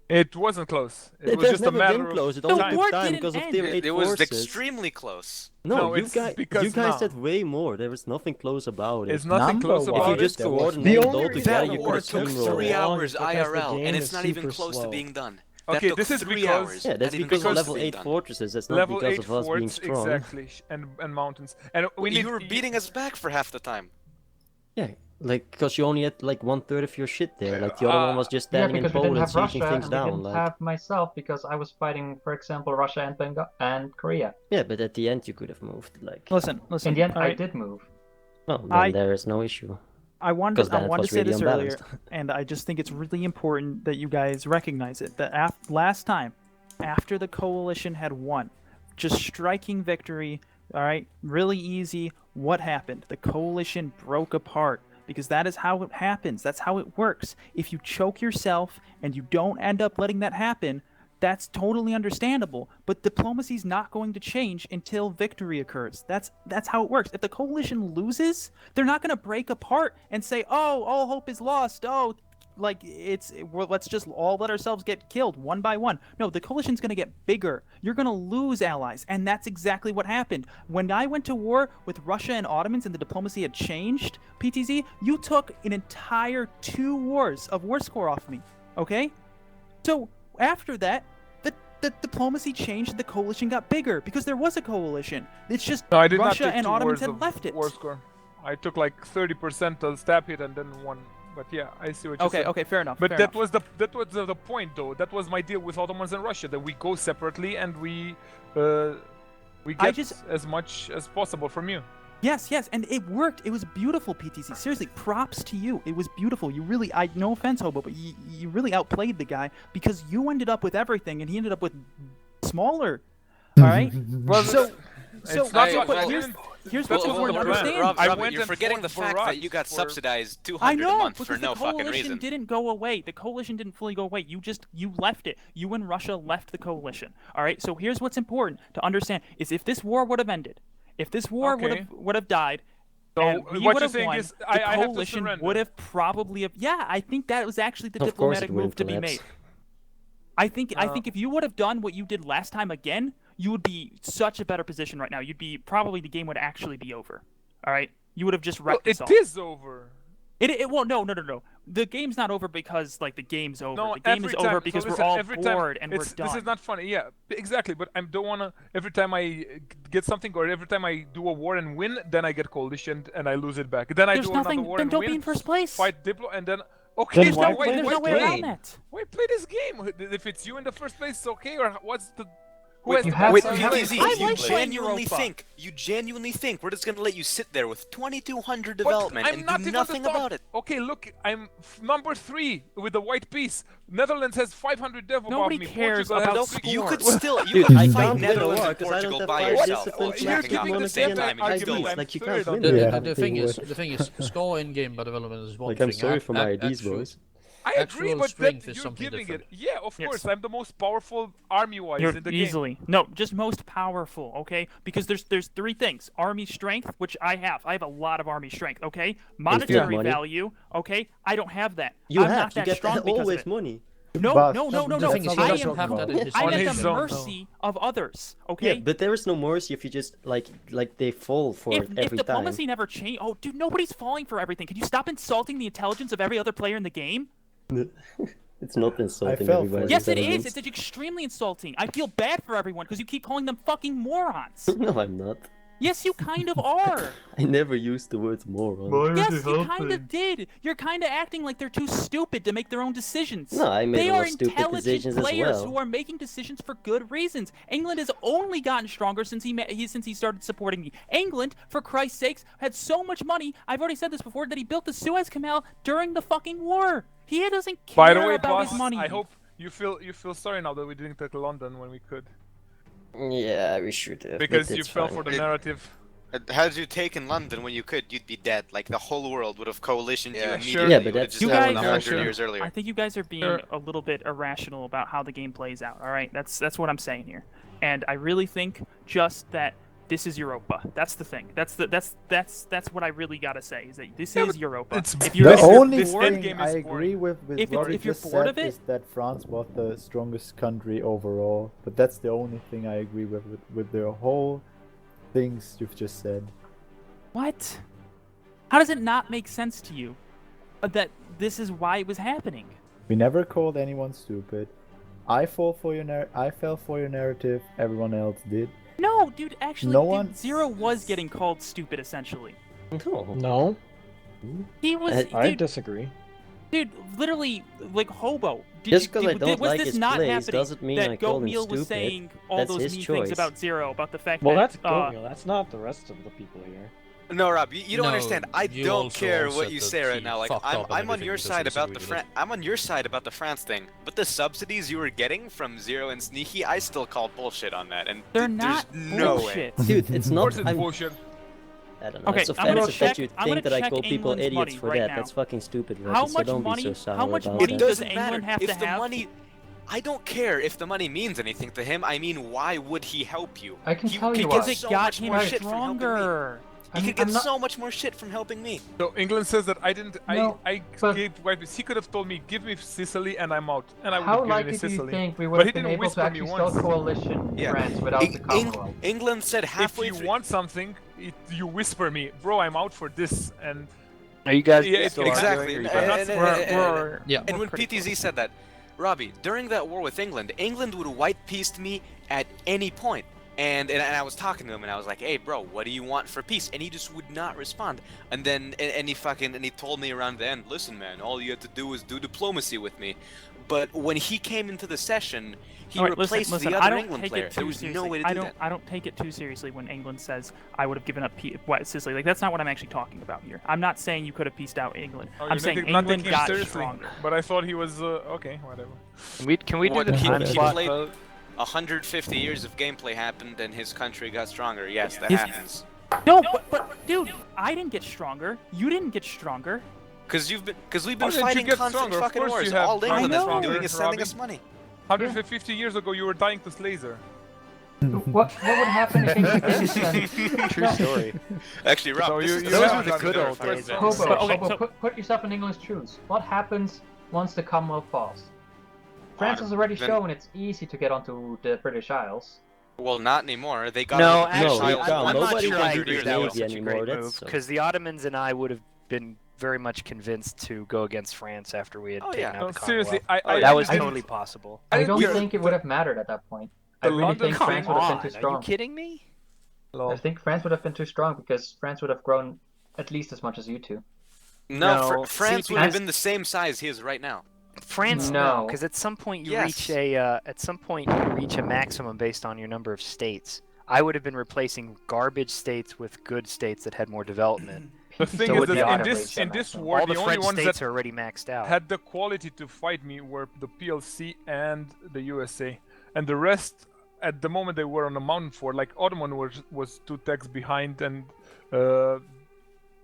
It wasn't close. It was has just a never matter been of close. It The only war took time didn't because of end. their It, 8 it was forces. extremely close. No, you it's guys, because you guys now- said way more. There was nothing close about it. It's nothing close Number-wise, If you about it. just there was coordinate The it only all reason together, That you war could took steamroll. 3 long hours because the IRL, game and is it's not even super close to slow. being done. Okay, took this is 3 because hours. Yeah, that's Not even because of close to level being 8 done. fortresses. That's not level because 8 of us being forts, strong. exactly, and mountains. And we need. You were beating us back for half the time. Yeah, like because you only had like 1/3 of your shit there. Like the other one was just Yeah, standing in because we didn't Poland, have siegeing Russia things and we down. didn't Like have myself because I was fighting, for example, Russia and Korea. yeah, but at the end you could have moved. Like Listen. In the end, I alright? did move. well, then there is no issue. I wanted Because to, I then it wanted was to say really this earlier, unbalanced. and I just think it's really important that you guys recognize it. That last time, after the coalition had won, just striking victory, all right, really easy. What happened? The coalition broke apart because that is how it happens. That's how it works. If you choke yourself and you don't end up letting that happen, that's totally understandable, but diplomacy's not going to change until victory occurs. That's how it works. If the coalition loses, they're not going to break apart and say, "Oh, all hope is lost." Oh, like let's just all let ourselves get killed one by one. No, the coalition's going to get bigger. You're going to lose allies, and that's exactly what happened. When I went to war with Russia and Ottomans and the diplomacy had changed, PTZ, you took an entire 2 wars of war score off me, okay? So after that, the diplomacy changed and the coalition got bigger because there was a coalition. It's just No, I did not Russia take and 2 Ottomans wars had of left it. war score. I took like 30% of stab hit and then 1. But yeah, I see what you said. Okay, fair enough. But fair that enough. was the point though. That was my deal with Ottomans and Russia, that we go separately and we get as much as possible from you. Yes, and it worked. It was beautiful, PTC. Seriously, props to you. It was beautiful. You really, no offense, Hobo, but you really outplayed the guy because you ended up with everything and he ended up with smaller. All right. Well, so it's not but what- here's what's important to understand. Rob, you're forgetting the fact that you got subsidized 200 a month for no fucking reason. The coalition didn't go away. The coalition didn't fully go away. You left it. You and Russia left the coalition. All right. So here's what's important to understand: is if this war would have ended, if this war would have died, so and we what would you're have saying won, is the I have to coalition surrender. would have probably have. Yeah, I think that was actually the Of course it diplomatic would move to be collapse. made. I think if you would have done what you did last time again, you would be such a better position right now. You'd be probably the game would actually be over. All right, you would have just wrecked us all. It is over. Well, no. The game's not over because like the game's over. No, the game is every time. over because So we're listen, all every bored time, and we're done. This is not funny. Yeah, exactly. But I don't wanna. Every time I get something, or every time I do a war and win, then I get coalition and I lose it back. Then I There's do nothing. another war Then and don't win. be in first place. Fight Diplo, and then okay. There's no way around that. Why play this game? If it's you in the first place, it's okay. Or what's the? Who Wait, has the wait, best PTZ, allies? you genuinely think we're just gonna let you sit there with 2200 development I'm and not do even nothing the top. about it? Okay, look, I'm number 3 with the white piece. Netherlands has 500 dev above Nobody me. cares Portugal about has You could score. still, Dude, could I fight can't win a Netherlands war and 'cause I don't Portugal have by fire yourself. discipline, You're flag giving me at the the same same time, and you still argument. win. Like you I'm can't third win. on Yeah. The thing is, score in game development is one Like thing. I'm sorry for my IDs, actual- boys. I agree, actual but strength that is you're something giving different. it. Yeah, of Yes. course, I'm the most powerful army-wise You're in the easily. game. No, just most powerful, okay? Because there's 3 things. Army strength, which I have. I have a lot of army strength, okay? Monetary money. value, okay? I don't have that. You I'm have. not You that get strong because always of it. money. No. But the thing is, he I doesn't am, have that in his I'm On at his the zone. mercy of others, okay? Yeah, but there is no mercy if you just like they fall for if it every time. diplomacy never changed, oh, dude, nobody's falling for everything. Can you stop insulting the intelligence of every other player in the game? It's not insulting fell for everybody. it. Yes, it is. It's extremely insulting. I feel bad for everyone because you keep calling them fucking morons. No, I'm not. Yes, you kind of are. I never used the word moron. Yes, you kind of did. You're kind of acting like they're too stupid to make their own decisions. No, I made they a lot are of stupid intelligent decisions as players well. who are making decisions for good reasons. England has only gotten stronger since he started supporting me. England, for Christ's sakes, had so much money. I've already said this before that he built the Suez Canal during the fucking war. He doesn't care By the way, about boss, his money. I hope you feel sorry now that we didn't take London when we could. Yeah, we should have. Because but you it's fell fine. for the narrative. Had you taken London when you could, you'd be dead. Like the whole world would have coalitioned you immediately. sure. Yeah, but It would've that's- just You happened guys- 100 years earlier. I think you guys are being Sure. a little bit irrational about how the game plays out. All right, that's what I'm saying here, and I really think just that this is Europa. That's the thing. That's what I really gotta say is that this is Europa. it's- If The you're only this thing endgame I is agree boring. with If what you if you're just bored said of it- is that France was the strongest country overall. But that's the only thing I agree with the whole things you've just said. What? How does it not make sense to you that this is why it was happening? We never called anyone stupid. I fell for your narrative. Everyone else did. No, dude, actually, No dude, one- Zero was getting called stupid, essentially. No, He was. I dude, disagree. Dude, literally, like hobo. Just 'cause I don't was like this his not plays happening doesn't mean that I call him Goatmeal was stupid. saying all That's those his mean choice. things about Zero, about the fact Well, that that's Goatmeal. That's not the rest of the people here. No, Rob, you don't No, understand. I you don't also care all what said you that say right he now. Like fucked up and I'm on everything your because side he about the disagreed with I'm on your side about the France thing. But the subsidies you were getting from Zero and Sneaky, I still call bullshit on that. And they're there's not no bullshit. way. Dude, it's Of not. course it's I'm, bullshit. I don't know. Okay, It's I'm gonna offensive check- that you I'm gonna think that I check call people England's idiots money for right that. now. That's fucking stupid, Reggie. How So much don't money? be so sour How much about money It that. does doesn't England matter have if to the have? money. I don't care if the money means anything to him. I mean, why would he help you? I can He tell you could why. get Because it so got much him more shit from helping me. stronger. He could get I'm not- so much more shit from helping me. So England says that I didn't. No, I but- gave white. He could have told me, "Give me Sicily and I'm out," and I would How have given likely me do you Sicily. think we But would he have been didn't able to whisper me actually start once. coalition Yeah. France without the Commonwealth? England said halfway If you through. want something, you whisper me, bro. I'm out for this, and Are you guys Yeah, still Exactly. arguing? I'm not Yeah. And when PTZ said that, Robbie, during that war with England, England would white pieced me at any point. And I was talking to him and I was like, hey bro, what do you want for peace? And he just would not respond. And then and he told me around the end, listen man, all you have to do is do diplomacy with me. But when he came into the session, he All right, replaced listen, the I other don't England take player. it There too was seriously. no way to I do don't. that. I don't take it too seriously when England says I would have given up Sicily. Like that's not what I'm actually talking about here. I'm not saying you could have pieced out England. Oh, I'm you're saying not England taking him got seriously. stronger. But I thought he was okay. Whatever. Can we do What, the he time slot played vote? 150 years of gameplay happened and his country got stronger. Yes, that His- happens. No, but dude, I didn't get stronger. You didn't get stronger. Because we've been How fighting did you get constant stronger? Of fucking course wars. you have All England has been stronger, doing is sending Robbie. us money. 150 years ago, you were dying to Slazer. What would happen if England didn't send... True story. Actually, Rob, So this you- is you those have were the done good better old for days. us. Hobo, But, okay, Hobo, so- put yourself in English shoes. What happens once the Commonwealth falls? France has already then- shown it's easy to get onto the British Isles. Well, not anymore. They got No, rid of the actually, British no, Isles I'm not nobody sure can I do agree the that was Navy such a anymore, great that's move so- because the Ottomans and I would have been very much convinced to go against France after we had Oh, taken yeah. out No, the seriously, Commonwealth. I That was didn't- totally possible. I don't Yeah. think it would have mattered at that point. I The really London think Come France would have been too Are you strong. kidding me? I think France would have been too strong because France would have grown at least as much as you two. No, No, France see, would have because- been the same size he is right now. France, No. because at some point you Yes. reach a maximum based on your number of states. I would have been replacing garbage states with good states that had more development. The thing So is would that the in Ottomans this war, All the the only French ones states that are already maxed out. had the quality to fight me were the PLC and the USA, and the rest, at the moment, they were on a mountain fort. Like Ottoman was 2 techs behind, and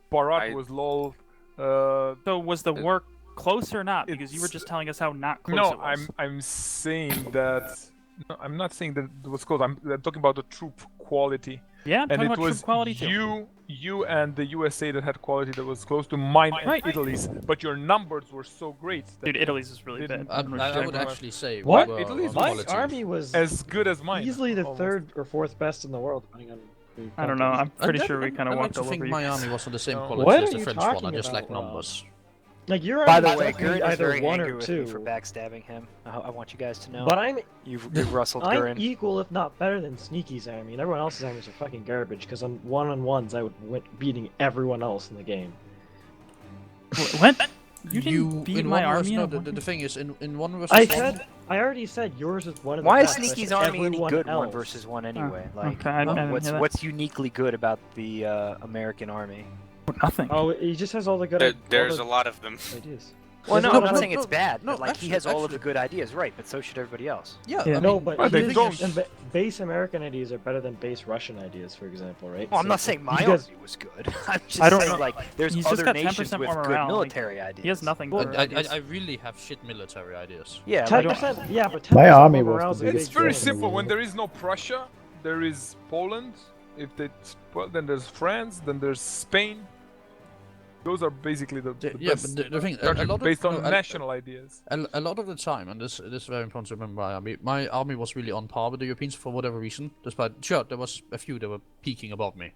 Barat was lol. So was the war close or not? Because you were just telling us how not close it No, was. I'm saying that. No, I'm not saying that it was close. I'm talking about the troop quality. Yeah, I'm and talking it about was troop quality too. you and the USA that had quality that was close to mine Right. and Italy's, but your numbers were so great. That Dude, Italy's is really bad. I would actually say What? we were Italy's on My quality. army was as good as mine. easily the almost. third or fourth best in the world, depending on. who you I don't know. count I'm pretty sure we I'd kind of like walked to all over think you. my army was on the same No. quality What as are the you French one. I talking just about, like Rob? numbers. Like your By army the way, definitely Gurren is either very one angry or with me two. for backstabbing him. I want you guys to know. But I'm You've rustled I'm Gurren. equal, if not better, than Sneaky's army, and everyone else's armies are fucking garbage. Because on one-on-ones, I would win beating everyone else in the game. What? You didn't beat in my one versus, army? no, in the, one- the thing is, in one versus I one, said I already said yours is one of the Why is best. I Sneaky's said army any everyone good else. one versus one anyway? Like, okay, I didn't hear that. what's uniquely good about the American army? Nothing. Oh, he just has all the good. There's a all lot of them. the ideas. Well, no, No, I'm not no, saying it's no, bad. no, but, like, actually- he has all of actually- the good ideas, right? But so should everybody else. yeah, Yeah. I No, mean, but Well, they his- don't. and base American ideas are better than base Russian ideas, for example, right? Well, I'm So not saying my you guys- army was good. I'm just I don't saying, know. like, there's He's just other got nations 10% with more good morale, like, military ideas. He has nothing. Well, for I ideas. really have shit military ideas. Yeah, like, 10%, yeah, but 10% My army more was morale is the a It's big very deal. simple. When there is no Prussia, there is Poland. If then there's France. Then there's Spain. Those are basically the Yeah, best but the thing, a countries lot of based on no, national ideas. a lot of the time, and this is very important to remember. My army was really on par with the Europeans for whatever reason. Despite sure, there was a few that were peaking above me.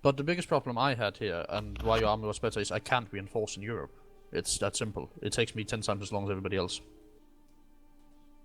But the biggest problem I had here, and why your army was better, is I can't reinforce in Europe. It's that simple. It takes me 10 times as long as everybody else.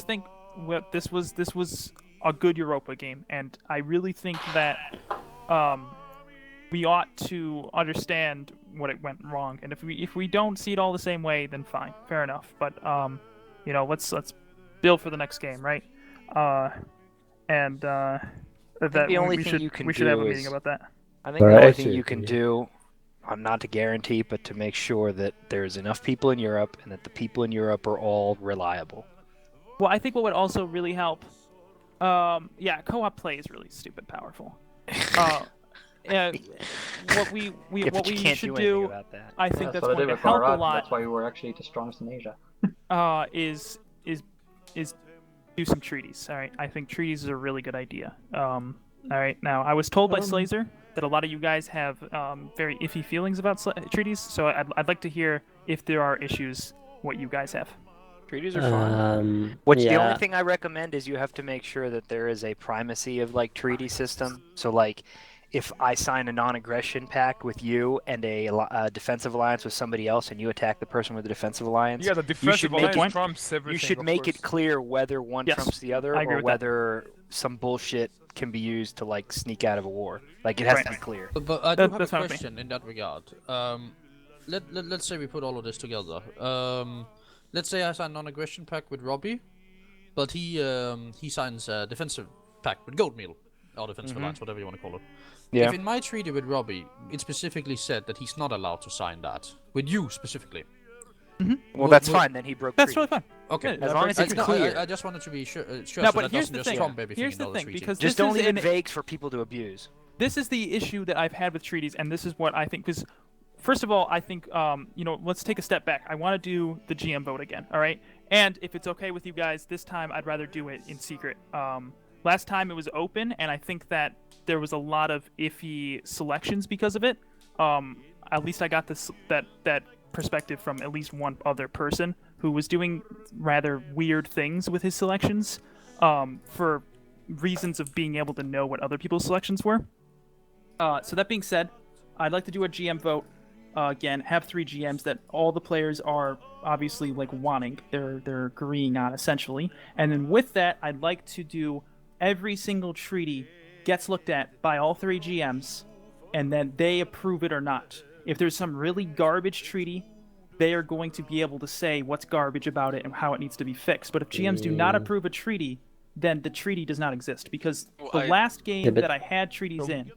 just think what this was a good Europa game, and I really think that we ought to understand what it went wrong. And if we don't see it all the same way, then fine, fair enough. But you know, let's build for the next game, right? The only thing you can we should have a do meeting is- about that. I think the only thing you can do, not to guarantee, but to make sure that there's enough people in Europe and that the people in Europe are all reliable. Well, I think what would also really help, yeah, co-op play is really stupid powerful. What we Yeah, but you can't should do anything do, about that. I think Yeah, that's what I going did to with help a Iraq, lot. That's why we were actually the strongest in Asia. Is do some treaties. All right, I think treaties is a really good idea. All right, now I was told by Slazer that a lot of you guys have very iffy feelings about treaties, so I'd like to hear if there are issues, what you guys have. Treaties are fine. The only yeah. thing I recommend is you have to make sure that there is a primacy of like treaty system. So like, if I sign a non-aggression pact with you and a defensive alliance with somebody else, and you attack the person with the defensive alliance, Yeah, the defensive make alliance it, trumps everything. you should of make course. it clear whether one Yes, trumps the other, I agree or with that. whether some bullshit can be used to like sneak out of a war. Like it has Right. to be clear. But I do have a that's fine with me. question in that regard. Let's say we put all of this together. Let's say I sign non-aggression pact with Robbie, but he signs a defensive pact with Goldmeal, or defensive alliance, whatever you want to call it. Yeah. If in my treaty with Robbie, it specifically said that he's not allowed to sign that with you specifically. Well, that's fine. Then he broke. That's treaty. really fine. Okay, Yeah, As long as it's clear. I just wanted to be sure No, so but that here's doesn't the just thing. trump everything Here's in the the other thing, treaty. because Just this don't is leave it an- vague for people to abuse. This is the issue that I've had with treaties, and this is what I think. Because, first of all, I think you know, let's take a step back. I want to do the GM vote again. All right, and if it's okay with you guys, this time I'd rather do it in secret. Last time it was open, and I think that there was a lot of iffy selections because of it. At least I got this that perspective from at least one other person who was doing rather weird things with his selections, for reasons of being able to know what other people's selections were. So that being said, I'd like to do a GM vote again. Have 3 GMs that all the players are obviously like wanting. They're agreeing on essentially, and then with that, I'd like to do every single treaty gets looked at by all 3 GMs, and then they approve it or not. If there's some really garbage treaty, they are going to be able to say what's garbage about it and how it needs to be fixed. But if GMs do not approve a treaty, then the treaty does not exist. Because the last game that I had treaties in,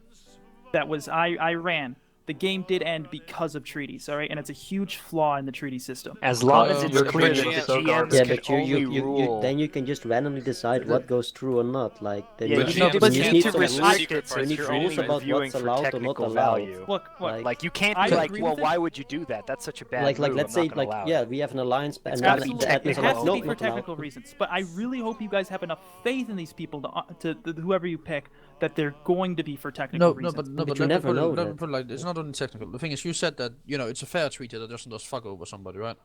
that was I ran, the game did end because of treaties, all right? And it's a huge flaw in the treaty system. As long as it's Your clear treaty that is the so GMs garbage. Yeah, can but only you rule. then you can just randomly decide what goes through or not. Like then Yeah, you you need need to, to you restrict need to some rules. restrict it so You need you're rules only about reviewing what's for allowed or not technical allowed. value. Look, Like you can't I be like, agree well, with it. why would you do that? That's such a bad Like move. let's I'm say not gonna like allow yeah, it. we have an alliance and then Absolutely, the it admins are has like to no, be for not allowed. technical reasons. But I really hope you guys have enough faith in these people to whoever you pick, that they're going to be for technical reasons. But you never know let me that. put it like, it's not only technical. The thing is, you said that, you know, it's a fair treaty that doesn't just fuck over somebody, right?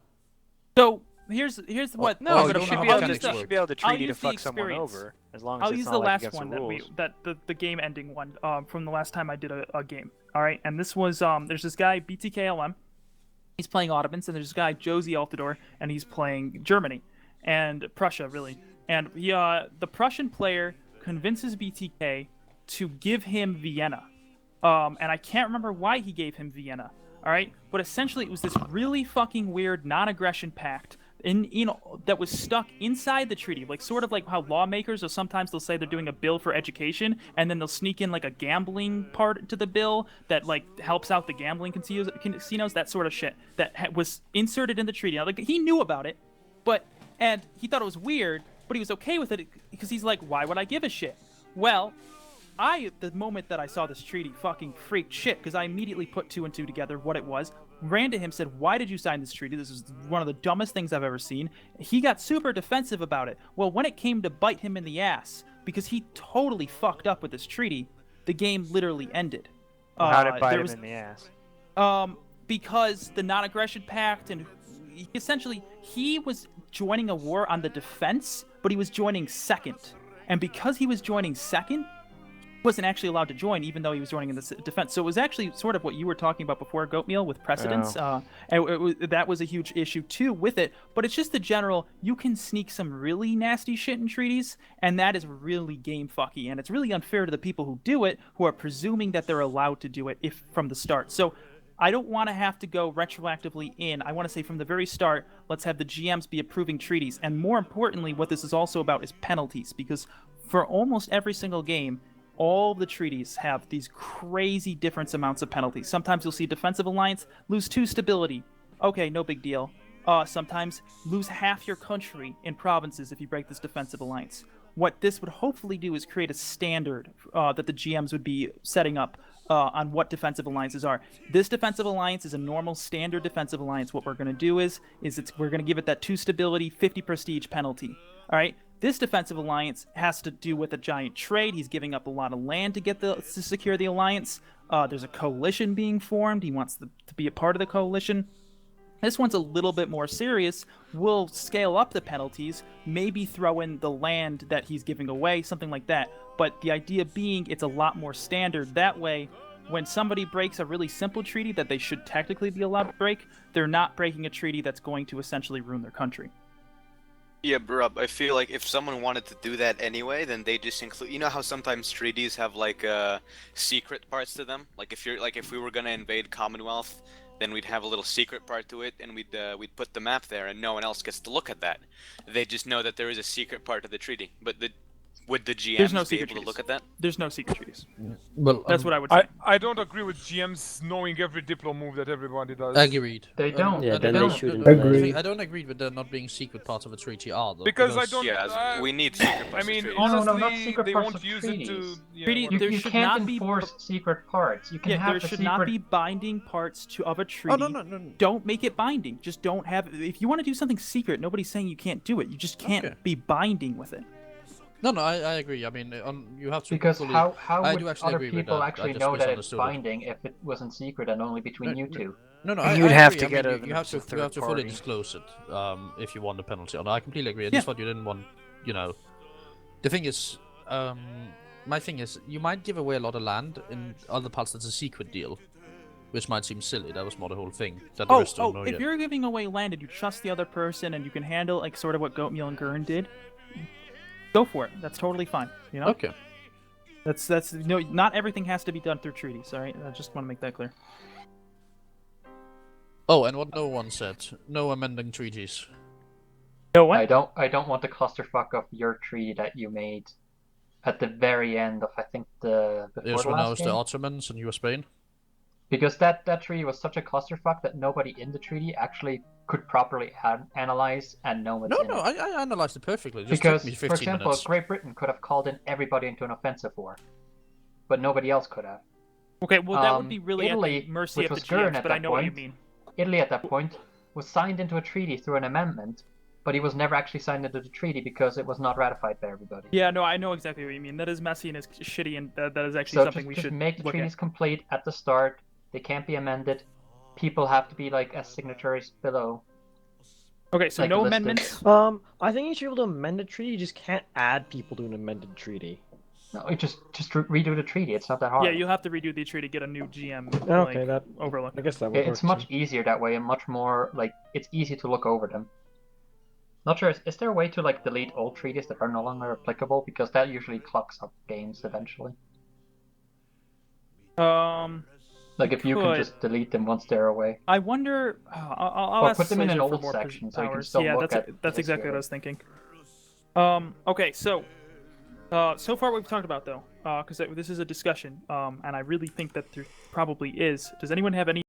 So here's what. No, you you don't should know be how able to, mechanics you work. should be able to I'll treaty to use the fuck someone experience. over, as long as I'll it's use not the like last against one the rules. that the game ending one from the last time I did a game. All right, and this was there's this guy BTKLM, he's playing Ottomans, and there's this guy Josie Altador, and he's playing Germany and Prussia really. And he, the Prussian player convinces BTK to give him Vienna, and I can't remember why he gave him Vienna. All right, but essentially it was this really fucking weird non-aggression pact that was stuck inside the treaty, like sort of like how lawmakers, or sometimes they'll say they're doing a bill for education, and then they'll sneak in like a gambling part to the bill that like helps out the gambling casinos, that sort of shit that was inserted in the treaty. Now, like he knew about it, and he thought it was weird, but he was okay with it because he's like, why would I give a shit? Well, the moment that I saw this treaty, fucking freaked shit, because I immediately put 2 and 2 together, what it was, ran to him, said, why did you sign this treaty? This is one of the dumbest things I've ever seen. He got super defensive about it. Well, when it came to bite him in the ass, because he totally fucked up with this treaty, the game literally ended. How did it bite him in the ass? Because the non-aggression pact, and essentially he was joining a war on the defense, but he was joining second. And because he was joining second, wasn't actually allowed to join, even though he was joining in the defense. So it was actually sort of what you were talking about before, Goatmeal, with precedence. And that was a huge issue too with it. But it's just the general, you can sneak some really nasty shit in treaties, and that is really game fucky. And it's really unfair to the people who do it, who are presuming that they're allowed to do it if from the start. So I don't want to have to go retroactively in. I want to say from the very start, let's have the GMs be approving treaties. And more importantly, what this is also about is penalties, because for almost every single game, all the treaties have these crazy different amounts of penalties. Sometimes you'll see defensive alliance lose 2 stability. Okay, no big deal. Sometimes lose half your country in provinces if you break this defensive alliance. What this would hopefully do is create a standard that the GMs would be setting up on what defensive alliances are. This defensive alliance is a normal standard defensive alliance. What we're going to do is we're going to give it that 2 stability, 50 prestige penalty. All right. This defensive alliance has to do with a giant trade. He's giving up a lot of land to secure the alliance. There's a coalition being formed. He wants to be a part of the coalition. This one's a little bit more serious. We'll scale up the penalties, maybe throw in the land that he's giving away, something like that. But the idea being it's a lot more standard. That way, when somebody breaks a really simple treaty that they should technically be allowed to break, they're not breaking a treaty that's going to essentially ruin their country. Yeah, bro, I feel like if someone wanted to do that anyway, then they just include. You know how sometimes treaties have like secret parts to them. Like if we were gonna invade Commonwealth, then we'd have a little secret part to it, and we'd put the map there, and no one else gets to look at that. They just know that there is a secret part of the treaty. But would the GMs be able to look at that? There's no secret treaties. Well, that's what I would say. I don't agree with GMs knowing every Diplo move that everybody does. Agreed. They don't. Yeah, then they shouldn't. I don't agree with there not being secret parts of a treaty either. Because I don't. Yeah, we need secret parts. I mean, no, not honestly, secret they parts won't of use treaties. it to. Yeah, Treaty- whatever. there You should can't not be enforce secret parts. You can have there the should secret... not be binding parts of a treaty. no. Don't make it binding. Just don't have. If you want to do something secret, nobody's saying you can't do it. You just can't be binding with it. No, I agree. I mean, you have to. Because fully... how I would do actually other agree with people that. actually I just know that it's misunderstood it. binding if it wasn't secret and only between you two? No, You would I have agree. to I get mean, a you have to third fully party. disclose it if you want a penalty. And I completely agree. That's what you didn't want. You know, the thing is, my thing is, you might give away a lot of land in other parts that's a secret deal, which might seem silly. That was more the whole thing. That the rest don't know if yet. you're giving away land and you trust the other person and you can handle like sort of what Goatmeal and Gurn did, go for it. That's totally fine. You know. Okay. That's not everything has to be done through treaties. All right. I just want to make that clear. Oh, and what no one said: no amending treaties. No what? I don't want the clusterfuck of your treaty that you made at the very end of I think before Yes, the when I last was game. the Ottomans and you were Spain. Because that treaty was such a clusterfuck that nobody in the treaty actually could properly analyze and know what's in it. I analyzed it perfectly. It just Because, took me 15 for example, minutes. Great Britain could have called in everybody into an offensive war, but nobody else could have. Okay, well that would be really Italy, at the mercy which of was the Gurn GMs, at but I that know what you point, mean. Italy at that point was signed into a treaty through an amendment, but he was never actually signed into the treaty because it was not ratified by everybody. Yeah, no, I know exactly what you mean. That is messy and it's shitty, and that is actually So something we just should make the look treaties at. complete at the start. They can't be amended. People have to be like as signatories below. Okay, so like no listed. amendments. I think you should be able to amend a treaty. You just can't add people to an amended treaty. No, you just redo the treaty. It's not that hard. Yeah, you'll have to redo the treaty, get a new GM Okay, like, that overlook. I guess that would work. It's much easier that way and much more like it's easy to look over them. Not sure. Is there a way to like delete old treaties that are no longer applicable? Because that usually clocks up games eventually. Like if you can just delete them once they're away. I wonder. I'll Or ask put them in an Slazer for old more section so you can powers. still yeah, look at that's the exactly history what I of was thinking. Okay, so so far what we've talked about though, because this is a discussion, and I really think that there probably is. Does anyone have any